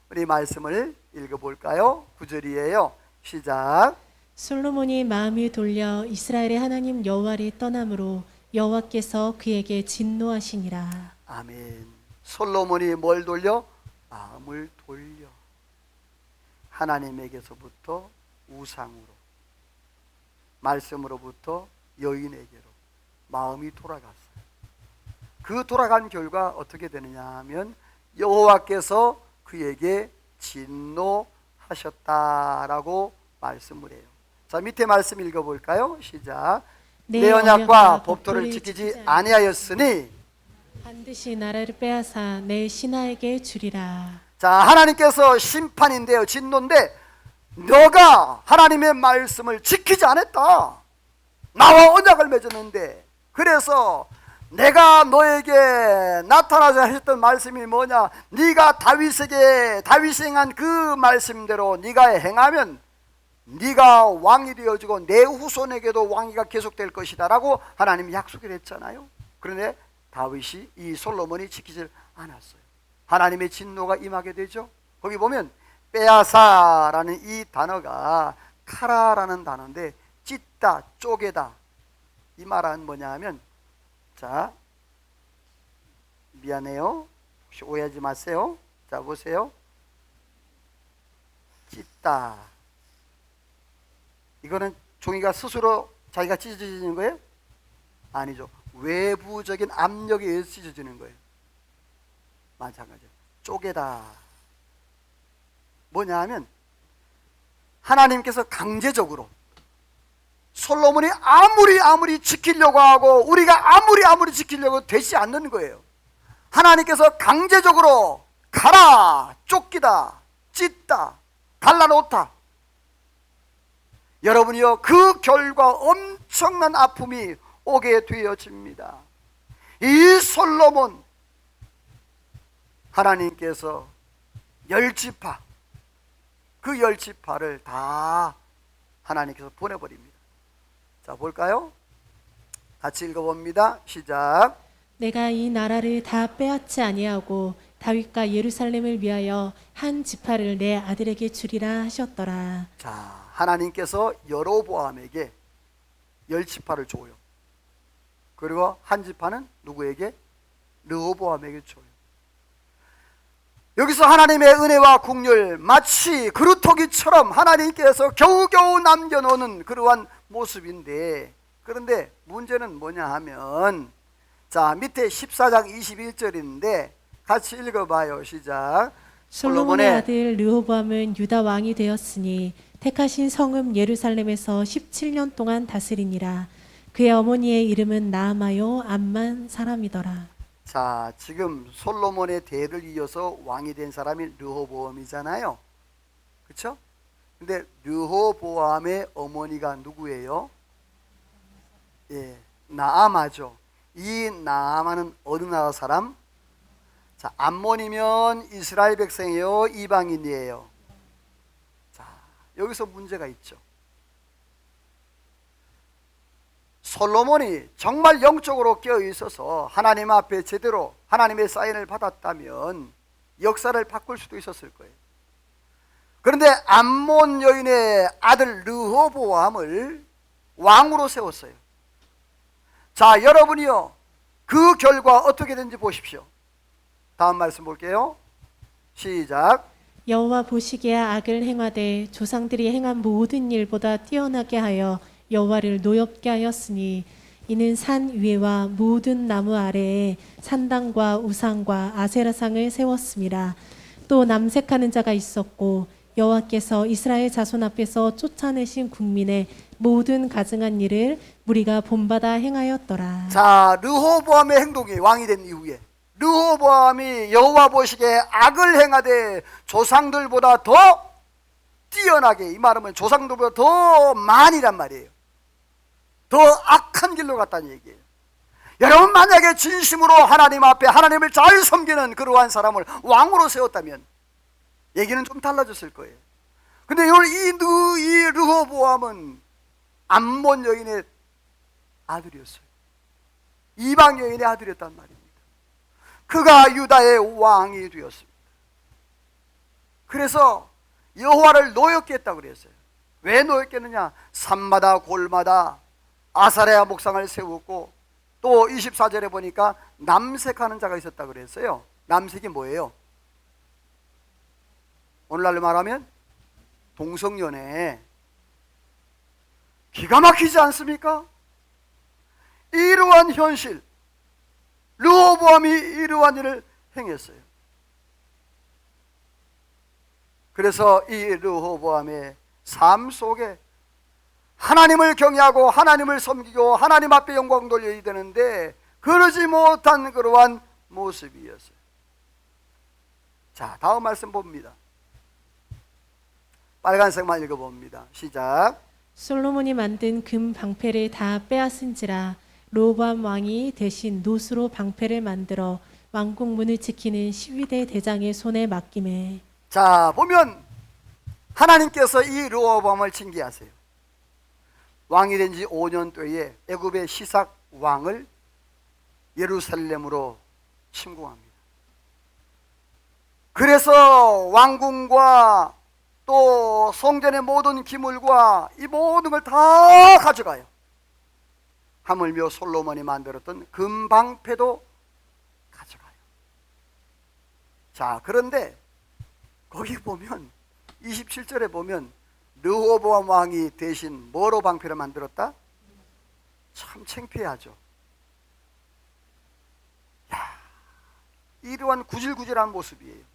우리 말씀을 읽어볼까요? 9절이에요. 시작. 솔로몬이 마음을 돌려 이스라엘의 하나님 여호와를 떠남으로 여호와께서 그에게 진노하시니라. 아멘. 솔로몬이 뭘 돌려? 마음을 돌려. 하나님에게서부터 우상으로, 말씀으로부터 여인에게로 마음이 돌아갔어요. 그 돌아간 결과 어떻게 되느냐 하면 여호와께서 그에게 진노하셨다라고 말씀을 해요. 자, 밑에 말씀 읽어볼까요? 시작. 내 언약과 법도를 지키지 아니하였으니 반드시 나라를 빼앗아 내 신하에게 주리라. 자, 하나님께서 심판인데요, 진노인데 너가 하나님의 말씀을 지키지 않았다. 나와 언약을 맺었는데, 그래서 내가 너에게 나타나서 하셨던 말씀이 뭐냐? 네가 다윗이 행한 그 말씀대로 네가 행하면 네가 왕이 되어지고 내 후손에게도 왕위가 계속될 것이다 라고 하나님이 약속을 했잖아요. 그런데 다윗이, 이 솔로몬이 지키질 않았어요. 하나님의 진노가 임하게 되죠. 거기 보면 빼앗아라는 이 단어가 카라라는 단어인데 찢다, 쪼개다, 이 말은 뭐냐 하면, 자, 미안해요, 혹시 오해하지 마세요. 자, 보세요. 찢다, 이거는 종이가 스스로 자기가 찢어지는 거예요? 아니죠. 외부적인 압력에 의해서 찢어지는 거예요. 마찬가지로 쪼개다. 뭐냐 하면 하나님께서 강제적으로 솔로몬이 아무리 지키려고 하고 우리가 아무리 지키려고 되지 않는 거예요. 하나님께서 강제적으로 가라, 쫓기다, 찢다, 갈라놓다. 여러분이요, 그 결과 엄청난 아픔이 오게 되어집니다. 이 솔로몬, 하나님께서 열지파, 그 열지파를 다 하나님께서 보내버립니다. 자, 볼까요? 같이 읽어봅니다. 시작. 내가 이 나라를 다 빼앗지 아니하고 다윗과 예루살렘을 위하여 한 지파를 내 아들에게 주리라 하셨더라. 자, 하나님께서 여로보암에게 열 지파를 줘요. 그리고 한 지파는 누구에게? 르호보암에게 줘요. 여기서 하나님의 은혜와 국률, 마치 그루터기처럼 하나님께서 겨우겨우 남겨놓는 그러한 모습인데, 그런데 문제는 뭐냐 하면, 자, 밑에 14장 21절인데 같이 읽어봐요. 시작. 솔로몬의 아들 르호보암은 유다 왕이 되었으니 택하신 성읍 예루살렘에서 17년 동안 다스리니라. 그의 어머니의 이름은 나아마요 암만 사람이더라. 자, 지금 솔로몬의 대를 이어서 왕이 된 사람이 르호보암이잖아요. 그렇죠? 근데 르호보암의 어머니가 누구예요? 예, 나아마죠. 이 나아마는 어느 나라 사람? 자, 암몬이면 이스라엘 백성이에요, 이방인이에요? 자, 여기서 문제가 있죠. 솔로몬이 정말 영적으로 깨어 있어서 하나님 앞에 제대로 하나님의 사인을 받았다면 역사를 바꿀 수도 있었을 거예요. 그런데 암몬 여인의 아들 르호보암을 왕으로 세웠어요. 자, 여러분이요, 그 결과 어떻게 된지 보십시오. 다음 말씀 볼게요. 시작. 여호와 보시기에 악을 행하되 조상들이 행한 모든 일보다 뛰어나게 하여 여호와를 노엽게 하였으니 이는 산 위에와 모든 나무 아래에 산당과 우상과 아세라상을 세웠음이라. 또 남색하는 자가 있었고 여호와께서 이스라엘 자손 앞에서 쫓아내신 국민의 모든 가증한 일을 무리가 본받아 행하였더라. 자, 르호보암의 행동이 왕이 된 이후에 르호보암이 여호와 보시기에 악을 행하되 조상들보다 더 뛰어나게, 이 말하면 조상들보다 더 많이란 말이에요. 더 악한 길로 갔다는 얘기예요. 여러분, 만약에 진심으로 하나님 앞에 하나님을 잘 섬기는 그러한 사람을 왕으로 세웠다면 얘기는 좀 달라졌을 거예요. 근데 이 르호보암은 암몬 여인의 아들이었어요. 이방 여인의 아들이었단 말입니다. 그가 유다의 왕이 되었습니다. 그래서 여호와를 노엽게 했다고 그랬어요. 왜 노엽게 했느냐? 산마다 골마다 아사레아 목상을 세웠고, 또 24절에 보니까 남색하는 자가 있었다고 그랬어요. 남색이 뭐예요? 오늘날로 말하면 동성연애. 기가 막히지 않습니까? 이러한 현실, 르호보암이 이러한 일을 행했어요. 그래서 이 르호보암의 삶 속에 하나님을 경외하고 하나님을 섬기고 하나님 앞에 영광 돌려야 되는데 그러지 못한 그러한 모습이었어요. 자, 다음 말씀 봅니다. 빨간색만 읽어봅니다. 시작. 솔로몬이 만든 금 방패를 다 빼앗은지라. 르호보암 왕이 대신 노수로 방패를 만들어 왕궁문을 지키는 12대 대장의 손에 맡김에. 자, 보면 하나님께서 이 르호보암을 징계하세요. 왕이 된 지 5년 뒤에 애굽의 시삭 왕을 예루살렘으로 침공합니다. 그래서 왕궁과 또 성전의 모든 기물과 이 모든 걸 다 가져가요. 하물며 솔로몬이 만들었던 금방패도 가져가요. 자, 그런데 거기 보면 27절에 보면 르호보암 왕이 대신 뭐로 방패를 만들었다? 참 창피하죠. 이러한 구질구질한 모습이에요.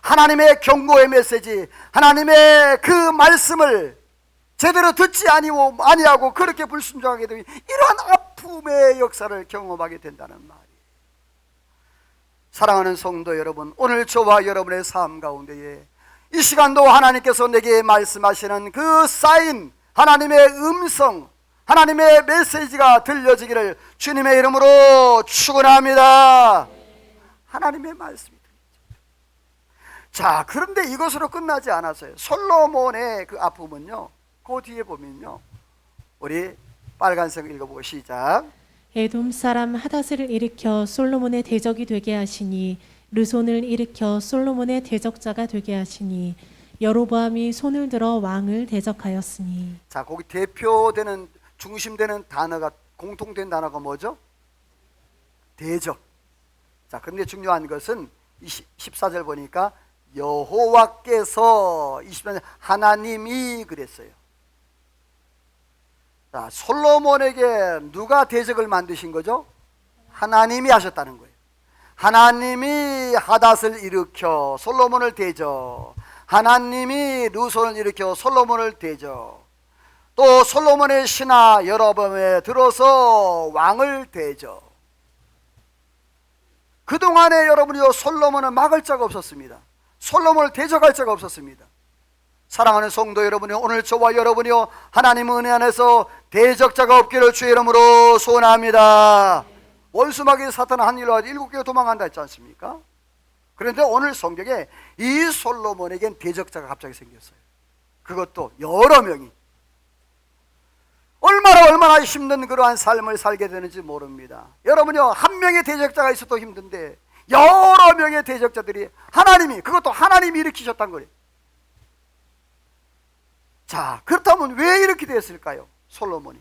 하나님의 경고의 메시지, 하나님의 그 말씀을 제대로 듣지 아니하고 그렇게 불순종하게 되면 이러한 아픔의 역사를 경험하게 된다는 말이에요. 사랑하는 성도 여러분, 오늘 저와 여러분의 삶 가운데에 이 시간도 하나님께서 내게 말씀하시는 그 사인, 하나님의 음성, 하나님의 메시지가 들려지기를 주님의 이름으로 축원합니다. 하나님의 말씀이 들려집니다. 자, 그런데 이것으로 끝나지 않았어요. 솔로몬의 그 아픔은요, 그 뒤에 보면요, 우리 빨간색 읽어보고 시작. 에돔 사람 하닷을 일으켜 솔로몬의 대적이 되게 하시니 르손을 일으켜 솔로몬의 대적자가 되게 하시니 여로보암이 손을 들어 왕을 대적하였으니. 자, 거기 대표되는 중심되는 단어가, 공통된 단어가 뭐죠? 대적. 자, 그런데 중요한 것은 14절 보니까 여호와께서, 20절 하나님이 그랬어요. 자, 솔로몬에게 누가 대적을 만드신 거죠? 하나님이 하셨다는 거예요. 하나님이 하닷을 일으켜 솔로몬을 대적, 하나님이 르손을 일으켜 솔로몬을 대적, 또 솔로몬의 신하 여로보암에 들어서 왕을 대적. 그동안에 여러분이요, 솔로몬은 막을 자가 없었습니다. 솔로몬을 대적할 자가 없었습니다. 사랑하는 성도 여러분이, 오늘 저와 여러분이요, 하나님 은혜 안에서 대적자가 없기를 주의 이름으로 소원합니다. 원수마귀 사탄은 한 일로 7개가 도망간다 했지 않습니까? 그런데 오늘 성경에 이 솔로몬에겐 대적자가 갑자기 생겼어요. 그것도 여러 명이. 얼마나 힘든 그러한 삶을 살게 되는지 모릅니다. 여러분요, 한 명의 대적자가 있어도 힘든데 여러 명의 대적자들이 하나님이, 그것도 하나님이 일으키셨단 거예요. 자, 그렇다면 왜 이렇게 됐을까요? 솔로몬이.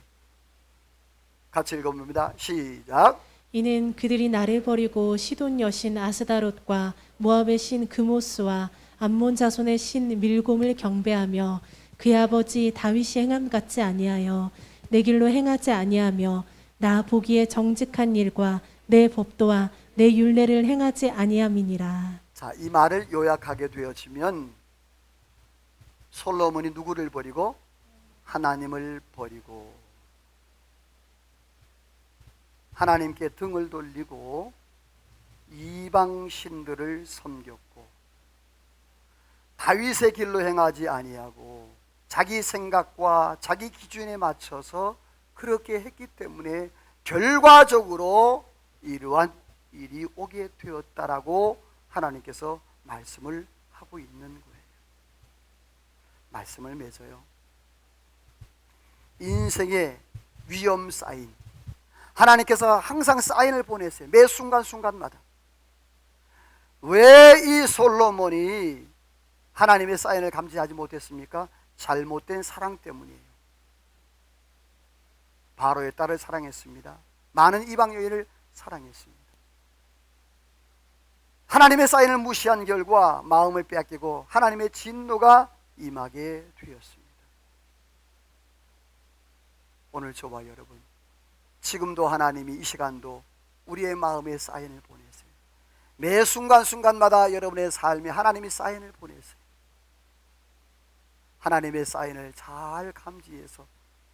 같이 읽어봅니다. 시작. 이는 그들이 나를 버리고 시돈 여신 아스다롯과 모압의 신 그모스와 암몬 자손의 신 밀곰을 경배하며 그의 아버지 다윗이 행함 같지 아니하여 내 길로 행하지 아니하며 나 보기에 정직한 일과 내 법도와 내 율례를 행하지 아니함이니라. 자, 이 말을 요약하게 되어지면 솔로몬이 누구를 버리고? 하나님을 버리고 하나님께 등을 돌리고 이방 신들을 섬겼고 다윗의 길로 행하지 아니하고 자기 생각과 자기 기준에 맞춰서 그렇게 했기 때문에 결과적으로 이러한 일이 오게 되었다라고 하나님께서 말씀을 하고 있는 거예요. 말씀을 맺어요. 인생의 위험 사인, 하나님께서 항상 사인을 보내세요. 매 순간순간마다. 왜 이 솔로몬이 하나님의 사인을 감지하지 못했습니까? 잘못된 사랑 때문이에요. 바로의 딸을 사랑했습니다. 많은 이방 여인을 사랑했습니다. 하나님의 사인을 무시한 결과 마음을 빼앗기고 하나님의 진노가 임하게 되었습니다. 오늘 저와 여러분, 지금도 하나님이 이 시간도 우리의 마음에 사인을 보내세요. 매 순간순간마다 여러분의 삶에 하나님이 사인을 보내세요. 하나님의 사인을 잘 감지해서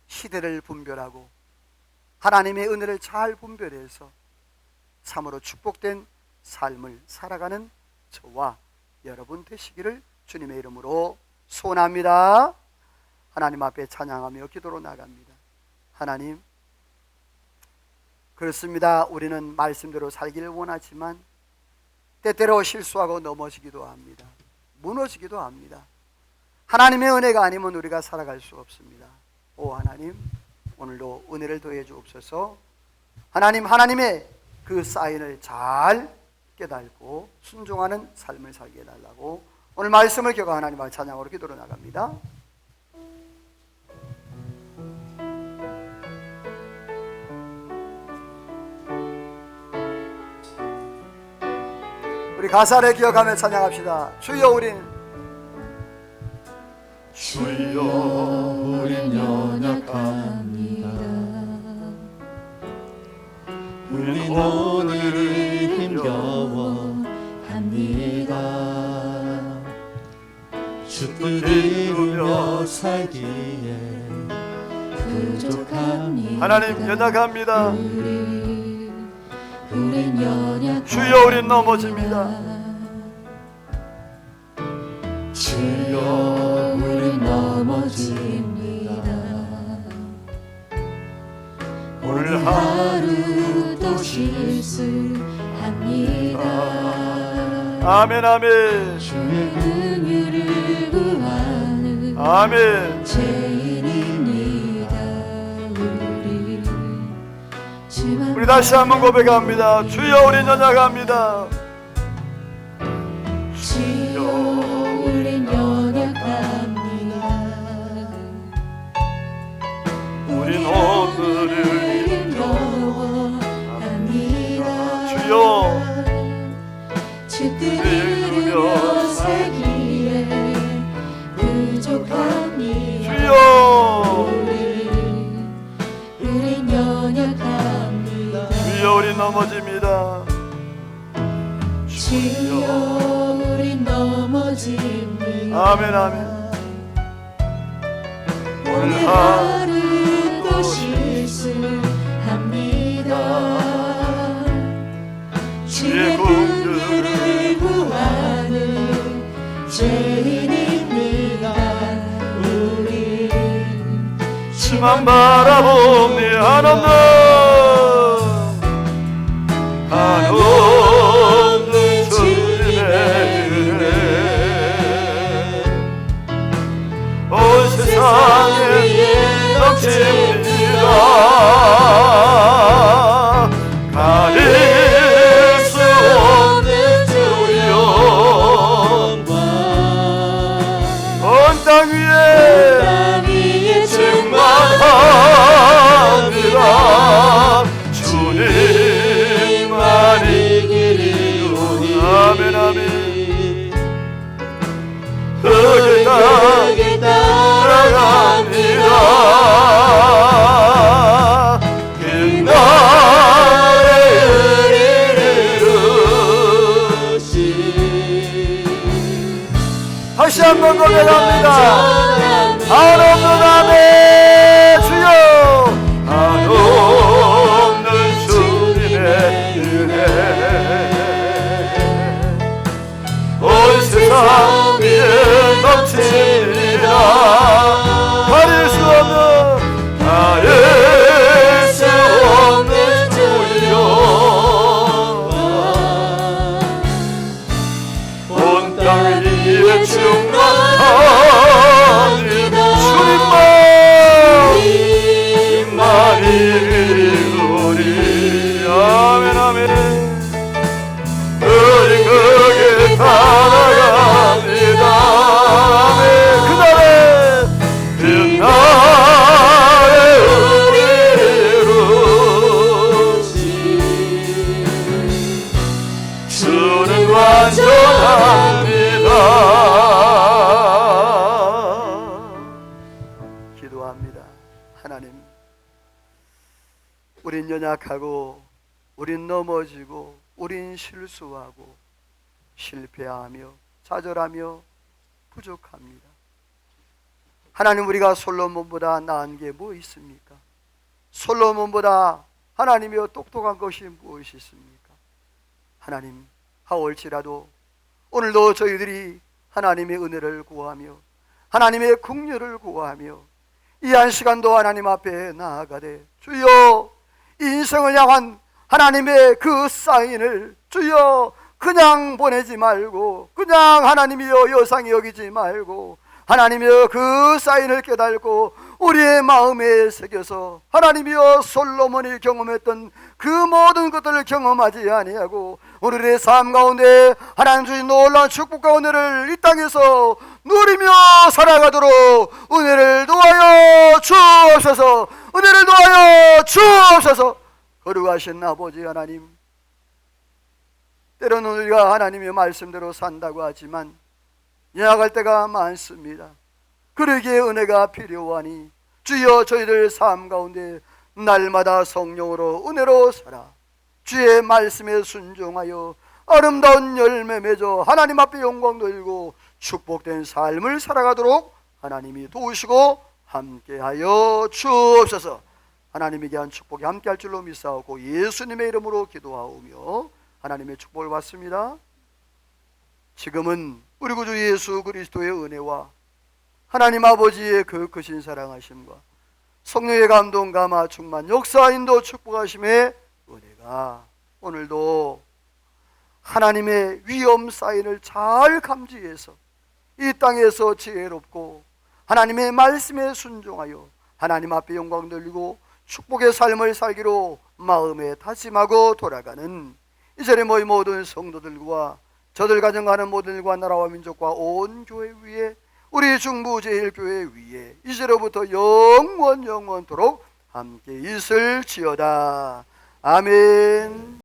시대를 분별하고 하나님의 은혜를 잘 분별해서 참으로 축복된 삶을 살아가는 저와 여러분 되시기를 주님의 이름으로 소원합니다. 하나님 앞에 찬양하며 기도로 나갑니다. 하나님, 그렇습니다. 우리는 말씀대로 살기를 원하지만 때때로 실수하고 넘어지기도 합니다. 무너지기도 합니다. 하나님의 은혜가 아니면 우리가 살아갈 수 없습니다. 오 하나님, 오늘도 은혜를 더해 주옵소서. 하나님, 하나님의 그 사인을 잘 깨닫고 순종하는 삶을 살게 해달라고 오늘 말씀을 켜고 하나님 앞에 찬양으로 기도로 나갑니다. 우리 가사를 기억하며 찬양합시다. 주여 우린 연약합니다. 우린 오늘 힘 힘겨워합니다. 주뜻 이루며 살기에 부족합니다. 하나님 연약합니다. 우린 연약합니다. 주여 우린 넘어집니다. 주여 우린 넘어집니다. 오늘 하루도 실수합니다. 아멘 아멘. 주의 긍휼을 구하는 아멘. 죄인입니다. 우리 다시 한번 고백합니다. 주여 우린 연약합니다. 주여 우린 연약합니다. 우린 오늘을 힘겨워합니다. 주여 주뜻 이루며 살기에 부족합니다. 주여 우린 연약합니다. 주여 우린 넘어집니다. 주여 우린 넘어집니다. 아멘 아멘. 오늘 하루도 실수합니다. 주의 긍휼을 구하는 죄인입니다. 우리 주만 바라보니 한없는 주님의 은혜 온 세상에 넘칩니다. 가릴 수 없는 주의 영광 온 땅 위에 충만합니다. 주님만이 길이오니 아멘 아멘. 흙에 따라갑니다. 그날의 의리를 이루시. 다시 한번 고백합니다. 한없는 아멘. 주여 한없는 주님의 은혜 온 세상 위에 넘칩니다. 가릴 수 없는 주의 영광 온 땅 위에 충만합니다. 주님만이 이루리. 아멘 아멘. 우리 거기에 따라갑니다. 아멘. 그날의 의리를 이루시. 주는 완전합니다. 기도합니다. 하나님, 우린 연약하고 우린 넘어지고 우린 실수하고 실패하며 좌절하며 부족합니다. 하나님, 우리가 솔로몬보다 나은 게 뭐 있습니까? 솔로몬보다 하나님이여 똑똑한 것이 무엇이 있습니까? 하나님, 하올지라도 오늘도 저희들이 하나님의 은혜를 구하며 하나님의 긍휼을 구하며 이 한 시간도 하나님 앞에 나아가되 주여 인생을 향한 하나님의 그 사인을 주여 그냥 보내지 말고 그냥 하나님이여 여상히 여기지 말고 하나님이여 그 사인을 깨달고 우리의 마음에 새겨서 하나님이여 솔로몬이 경험했던 그 모든 것들을 경험하지 아니하고 오늘의 삶 가운데 하나님 주신 놀라운 축복과 은혜를 이 땅에서 누리며 살아가도록 은혜를 도하여 주옵소서. 은혜를 도하여 주옵소서. 거룩하신 아버지 하나님, 때로는 우리가 하나님의 말씀대로 산다고 하지만 연약할 때가 많습니다. 그러기에 은혜가 필요하니 주여 저희들 삶 가운데 날마다 성령으로 은혜로 살아 주의 말씀에 순종하여 아름다운 열매 맺어 하나님 앞에 영광 돌리고 축복된 삶을 살아가도록 하나님이 도우시고 함께하여 주옵소서. 하나님이 귀한 축복이 함께할 줄로 믿사오고 예수님의 이름으로 기도하오며 하나님의 축복을 받습니다. 지금은 우리 구주 예수 그리스도의 은혜와 하나님 아버지의 그 크신 사랑하심과 성령의 감동 감화 충만 역사 인도 축복하심의 은혜가 오늘도 하나님의 위엄 사인을 잘 감지해서 이 땅에서 지혜롭고 하나님의 말씀에 순종하여 하나님 앞에 영광 돌리고 축복의 삶을 살기로 마음에 다짐하고 돌아가는 이 자리에 모인 모든 성도들과 저들 가정가는 모든 일과 나라와 민족과 온 교회 위에 우리 중부제일교회 위에 이제로부터 영원토록 함께 있을지어다. 아멘.